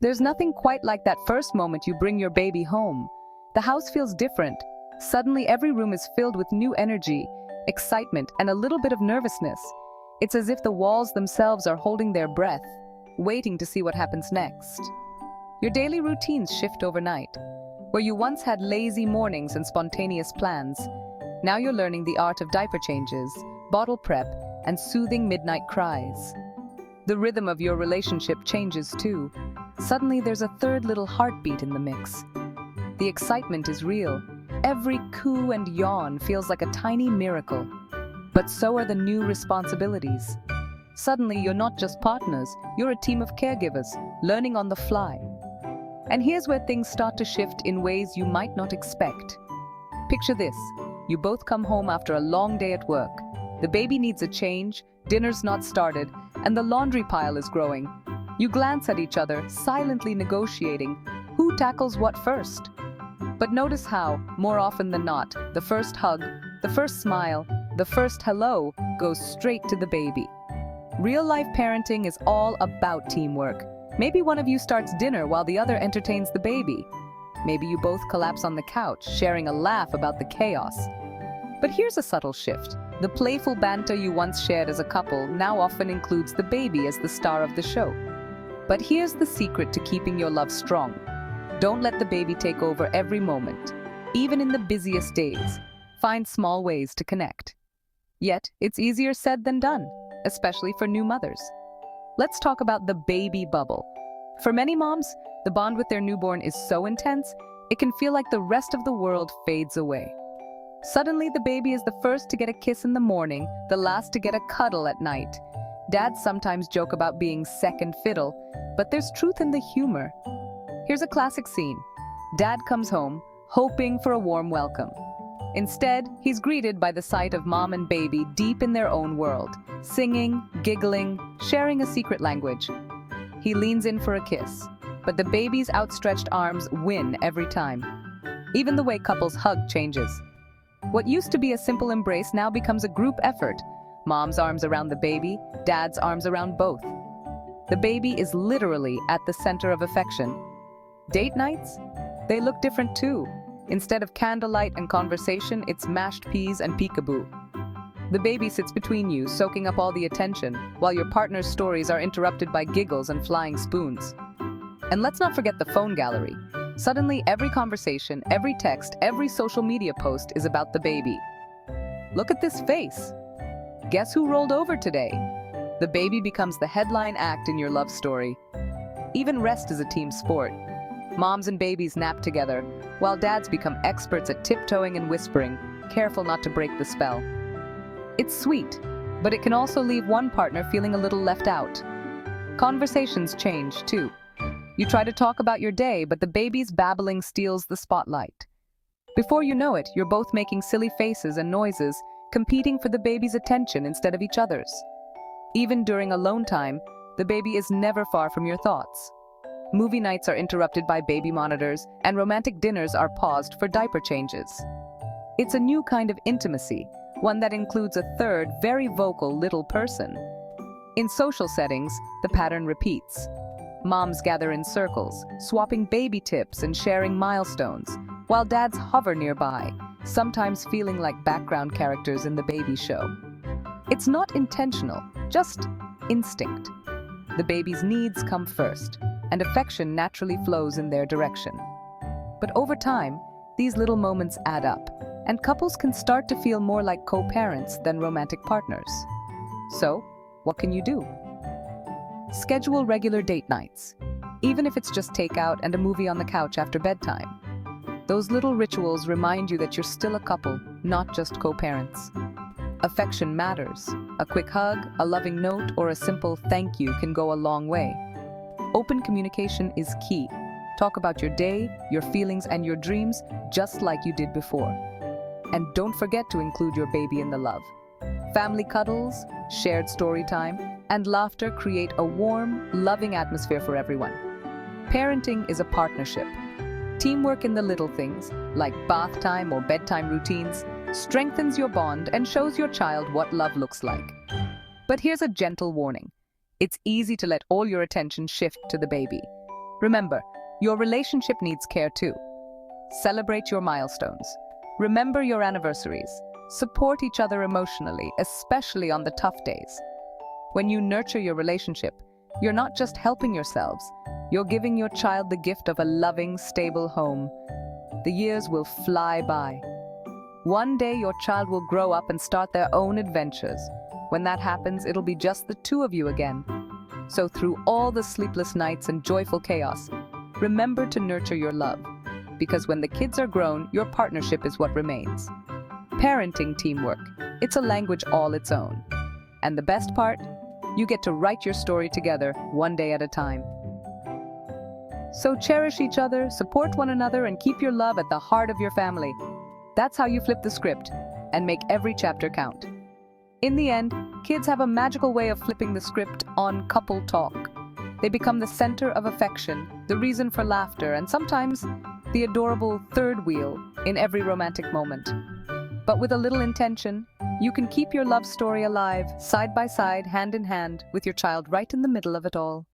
There's nothing quite like that first moment you bring your baby home. The house feels different. Suddenly every room is filled with new energy, excitement, and a little bit of nervousness. It's as if the walls themselves are holding their breath, waiting to see what happens next. Your daily routines shift overnight. Where you once had lazy mornings and spontaneous plans, now you're learning the art of diaper changes, bottle prep, and soothing midnight cries. The rhythm of your relationship changes too. Suddenly there's a third little heartbeat in the mix. The excitement is real. Every coo and yawn feels like a tiny miracle. But so are the new responsibilities. Suddenly you're not just partners, you're a team of caregivers, learning on the fly. And here's where things start to shift in ways you might not expect. Picture this. You both come home after a long day at work. The baby needs a change, dinner's not started, and the laundry pile is growing. You glance at each other, silently negotiating who tackles what first. But notice how, more often than not, the first hug, the first smile, the first hello goes straight to the baby. Real-life parenting is all about teamwork. Maybe one of you starts dinner while the other entertains the baby. Maybe you both collapse on the couch, sharing a laugh about the chaos. But here's a subtle shift. The playful banter you once shared as a couple now often includes the baby as the star of the show. But here's the secret to keeping your love strong. Don't let the baby take over every moment. Even in the busiest days, find small ways to connect. Yet, it's easier said than done, especially for new mothers. Let's talk about the baby bubble. For many moms, the bond with their newborn is so intense, it can feel like the rest of the world fades away. Suddenly, the baby is the first to get a kiss in the morning, the last to get a cuddle at night. Dads sometimes joke about being second fiddle, but there's truth in the humor. Here's a classic scene. Dad comes home, hoping for a warm welcome. Instead, he's greeted by the sight of mom and baby deep in their own world, singing, giggling, sharing a secret language. He leans in for a kiss, but the baby's outstretched arms win every time. Even the way couples hug changes. What used to be a simple embrace now becomes a group effort. Mom's arms around the baby, dad's arms around both. The baby is literally at the center of affection. Date nights? They look different too. Instead of candlelight and conversation, it's mashed peas and peekaboo. The baby sits between you, soaking up all the attention, while your partner's stories are interrupted by giggles and flying spoons. And let's not forget the phone gallery. Suddenly, every conversation, every text, every social media post is about the baby. Look at this face. Guess who rolled over today? The baby becomes the headline act in your love story. Even rest is a team sport. Moms and babies nap together, while dads become experts at tiptoeing and whispering, careful not to break the spell. It's sweet, but it can also leave one partner feeling a little left out. Conversations change, too. You try to talk about your day, but the baby's babbling steals the spotlight. Before you know it, you're both making silly faces and noises, competing for the baby's attention instead of each other's. Even during alone time, the baby is never far from your thoughts. Movie nights are interrupted by baby monitors, and romantic dinners are paused for diaper changes. It's a new kind of intimacy, one that includes a third, very vocal little person. In social settings, the pattern repeats. Moms gather in circles, swapping baby tips and sharing milestones, while dads hover nearby, sometimes feeling like background characters in the baby show. It's not intentional, just instinct. The baby's needs come first, and affection naturally flows in their direction. But over time, these little moments add up, and couples can start to feel more like co-parents than romantic partners. So, what can you do? Schedule regular date nights, even if it's just takeout and a movie on the couch after bedtime. Those little rituals remind you that you're still a couple, not just co-parents. Affection matters. A quick hug, a loving note, or a simple thank you can go a long way. Open communication is key. Talk about your day, your feelings, and your dreams just like you did before. And don't forget to include your baby in the love. Family cuddles, shared story time, and laughter create a warm, loving atmosphere for everyone. Parenting is a partnership. Teamwork in the little things, like bath time or bedtime routines, strengthens your bond and shows your child what love looks like. But here's a gentle warning. It's easy to let all your attention shift to the baby. Remember, your relationship needs care too. Celebrate your milestones. Remember your anniversaries. Support each other emotionally, especially on the tough days. When you nurture your relationship, you're not just helping yourselves, you're giving your child the gift of a loving, stable home. The years will fly by. One day your child will grow up and start their own adventures. When that happens, it'll be just the two of you again. So through all the sleepless nights and joyful chaos, remember to nurture your love. Because when the kids are grown, your partnership is what remains. Parenting teamwork. It's a language all its own. And the best part? You get to write your story together, one day at a time. So cherish each other, support one another, and keep your love at the heart of your family. That's how you flip the script and make every chapter count. In the end, kids have a magical way of flipping the script on couple talk. They become the center of affection, the reason for laughter, and sometimes the adorable third wheel in every romantic moment. But with a little intention, you can keep your love story alive, side by side, hand in hand, with your child right in the middle of it all.